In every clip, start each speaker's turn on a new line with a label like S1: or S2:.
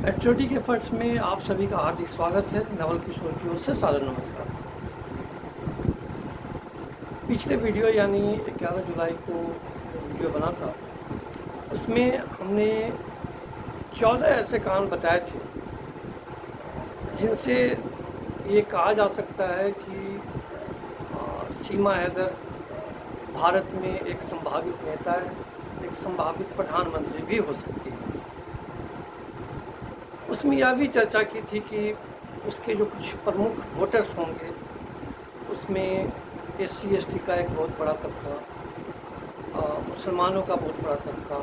S1: Patriotic efforts में आप सभी का हार्दिक स्वागत है। नवल किशोर की ओर से सादर नमस्कार। पिछले वीडियो यानी 11 जुलाई को वीडियो बना था, उसमें हमने 14 ऐसे कारण बताए थे जिनसे ये कहा जा सकता है कि सीमा हैदर भारत में एक संभावित नेता है, एक संभावित प्रधानमंत्री भी हो सकती है। उसमें यह भी चर्चा की थी कि उसके जो कुछ प्रमुख वोटर्स होंगे उसमें SC/ST का एक बहुत बड़ा तबका, मुसलमानों का बहुत बड़ा तबका,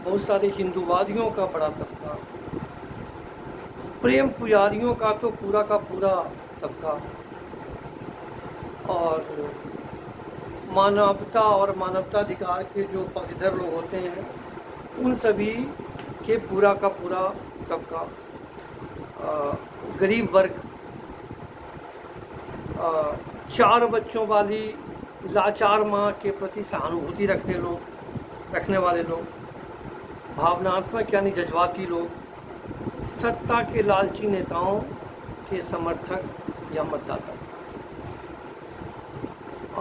S1: बहुत सारे हिंदूवादियों का बड़ा तबका, प्रेम पुजारियों का तो पूरा का पूरा तबका, और मानवता और मानवताधिकार के जो पक्षधर लोग होते हैं उन सभी के पूरा का पूरा तबका, गरीब वर्ग, 4 बच्चों वाली लाचार माँ के प्रति सहानुभूति रखने वाले लोग, भावनात्मक यानी जज्बाती लोग, सत्ता के लालची नेताओं के समर्थक या मतदाता।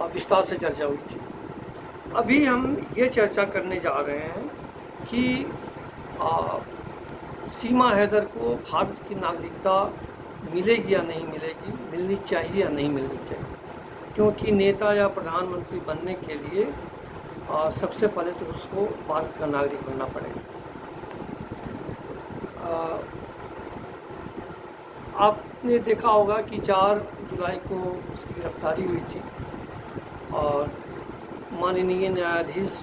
S1: विस्तार से चर्चा हुई थी। अभी हम ये चर्चा करने जा रहे हैं कि सीमा हैदर को भारत की नागरिकता मिलेगी या नहीं मिलेगी, मिलनी चाहिए या नहीं मिलनी चाहिए, क्योंकि नेता या प्रधानमंत्री बनने के लिए सबसे पहले तो उसको भारत का नागरिक बनना पड़ेगा। आपने देखा होगा कि 4 जुलाई को उसकी गिरफ्तारी हुई थी और माननीय न्यायाधीश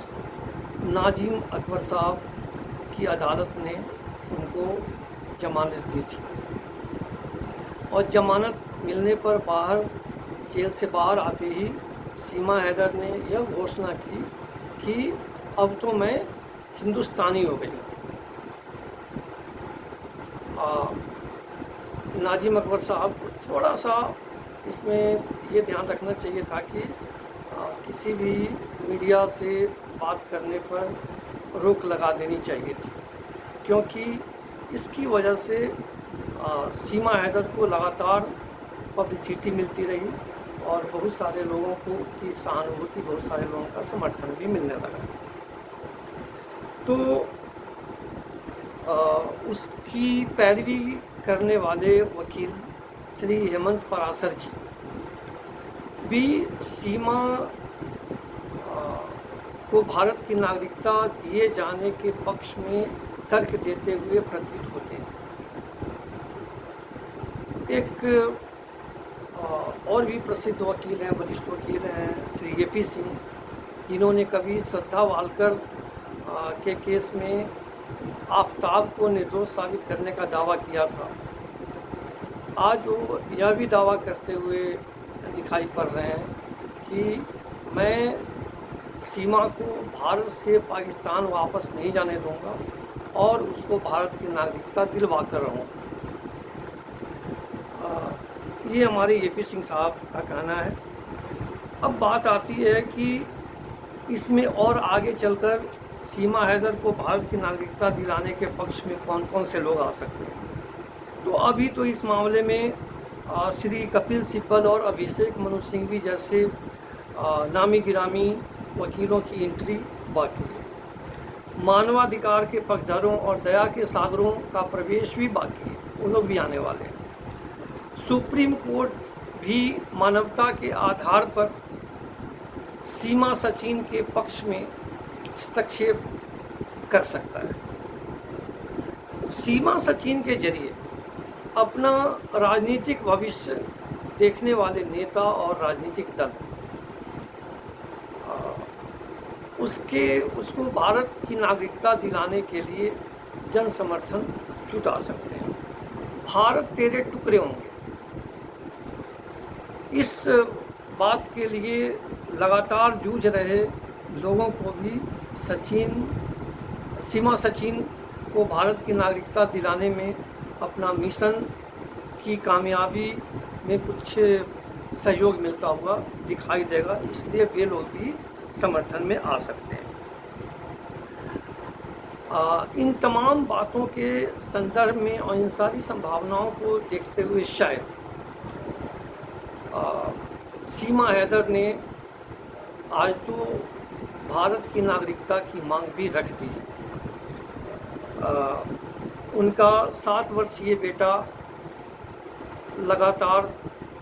S1: नाजिम अकबर साहब की अदालत ने उनको जमानत दी थी, और जमानत मिलने पर जेल से बाहर आते ही सीमा हैदर ने यह घोषणा की कि अब तो मैं हिंदुस्तानी हो गई। नाजिम अकबर साहब को थोड़ा सा इसमें ये ध्यान रखना चाहिए था कि किसी भी मीडिया से बात करने पर रोक लगा देनी चाहिए थी, क्योंकि इसकी वजह से सीमा हैदर को लगातार पब्लिसिटी मिलती रही और बहुत सारे लोगों को की सहानुभूति, बहुत सारे लोगों का समर्थन भी मिलने लगा। तो उसकी पैरवी करने वाले वकील श्री हेमंत पराशर जी भी सीमा को भारत की नागरिकता दिए जाने के पक्ष में तर्क देते हुए प्रतीत होते हैं। एक और भी प्रसिद्ध वकील हैं, वरिष्ठ वकील हैं श्री AP सिंह, जिन्होंने कभी श्रद्धा वालकर के केस में आफताब को निर्दोष साबित करने का दावा किया था। आज वो यह भी दावा करते हुए दिखाई पड़ रहे हैं कि मैं सीमा को भारत से पाकिस्तान वापस नहीं जाने दूंगा और उसको भारत की नागरिकता दिलवा कर रहूँगा। ये हमारे AP सिंह साहब का कहना है। अब बात आती है कि इसमें और आगे चलकर सीमा हैदर को भारत की नागरिकता दिलाने के पक्ष में कौन कौन से लोग आ सकते हैं। तो अभी तो इस मामले में श्री कपिल सिब्बल और अभिषेक मनु सिंघवी जैसे नामी गिरामी वकीलों की एंट्री बाकी है। मानवाधिकार के पक्षधरों और दया के सागरों का प्रवेश भी बाकी है, वो लोग भी आने वाले हैं। सुप्रीम कोर्ट भी मानवता के आधार पर सीमा सचिन के पक्ष में हस्तक्षेप कर सकता है। सीमा सचिन के जरिए अपना राजनीतिक भविष्य देखने वाले नेता और राजनीतिक दल उसको भारत की नागरिकता दिलाने के लिए जन समर्थन जुटा सकते हैं। भारत तेरे टुकड़े होंगे, इस बात के लिए लगातार जूझ रहे लोगों को भी सीमा सचिन को भारत की नागरिकता दिलाने में अपना मिशन की कामयाबी में कुछ सहयोग मिलता हुआ दिखाई देगा, इसलिए वे लोग भी समर्थन में आ सकते हैं। इन तमाम बातों के संदर्भ में और इन सारी संभावनाओं को देखते हुए शायद सीमा हैदर ने आज तो भारत की नागरिकता की मांग भी रख दी है। उनका 7 वर्षीय बेटा लगातार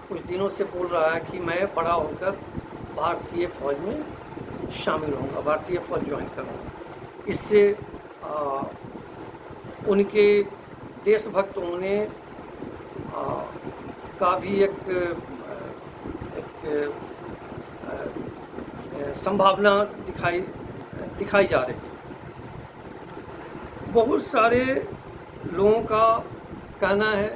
S1: कुछ दिनों से बोल रहा है कि मैं बड़ा होकर भारतीय फ़ौज में शामिल होऊंगा, भारतीय फ़ौज ज्वाइन करूँगा। इससे उनके देशभक्त होने का भी एक संभावना दिखाई जा रही है। बहुत सारे लोगों का कहना है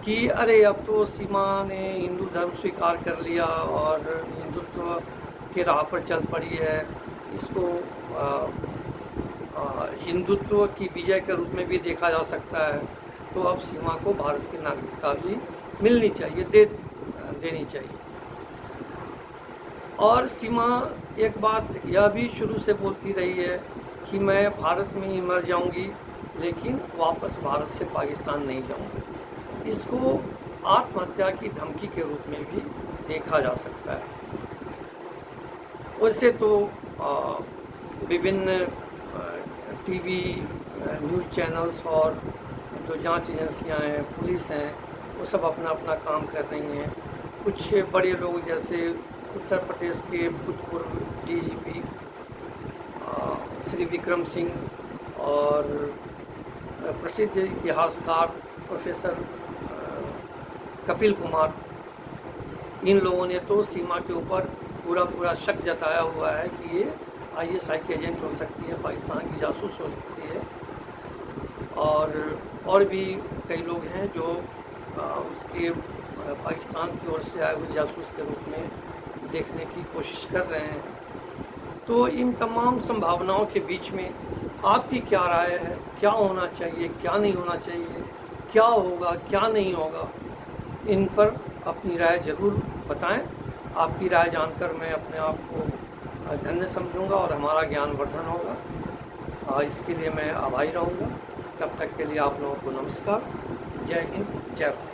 S1: कि अरे अब तो सीमा ने हिंदू धर्म स्वीकार कर लिया और हिंदुत्व के राह पर चल पड़ी है, इसको हिंदुत्व की विजय के रूप में भी देखा जा सकता है, तो अब सीमा को भारत की नागरिकता भी मिलनी चाहिए, देनी चाहिए। और सीमा एक बात यह भी शुरू से बोलती रही है कि मैं भारत में ही मर जाऊंगी, लेकिन वापस भारत से पाकिस्तान नहीं जाऊंगी। इसको आत्महत्या की धमकी के रूप में भी देखा जा सकता है। वैसे तो विभिन्न टीवी न्यूज़ चैनल्स और जो जांच एजेंसियां हैं, पुलिस हैं, वो सब अपना अपना काम कर रही हैं। कुछ बड़े लोग जैसे उत्तर प्रदेश के भूतपूर्व डीजीपी श्री विक्रम सिंह और प्रसिद्ध इतिहासकार प्रोफेसर कपिल कुमार, इन लोगों ने तो सीमा के ऊपर पूरा शक जताया हुआ है कि ये आईएसआई के एजेंट हो सकती है, पाकिस्तान की जासूस हो सकती है। और भी कई लोग हैं जो उसके पाकिस्तान की ओर से आए हुए जासूस के रूप में देखने की कोशिश कर रहे हैं। तो इन तमाम संभावनाओं के बीच में आपकी क्या राय है? क्या होना चाहिए, क्या नहीं होना चाहिए, क्या होगा, क्या नहीं होगा? इन पर अपनी राय ज़रूर बताएं। आपकी राय जानकर मैं अपने आप को धन्य समझूंगा और हमारा ज्ञानवर्धन होगा। इसके लिए मैं आभारी रहूँगा। तब तक के लिए आप लोगों को नमस्कार। जय हिंद, जय भारत।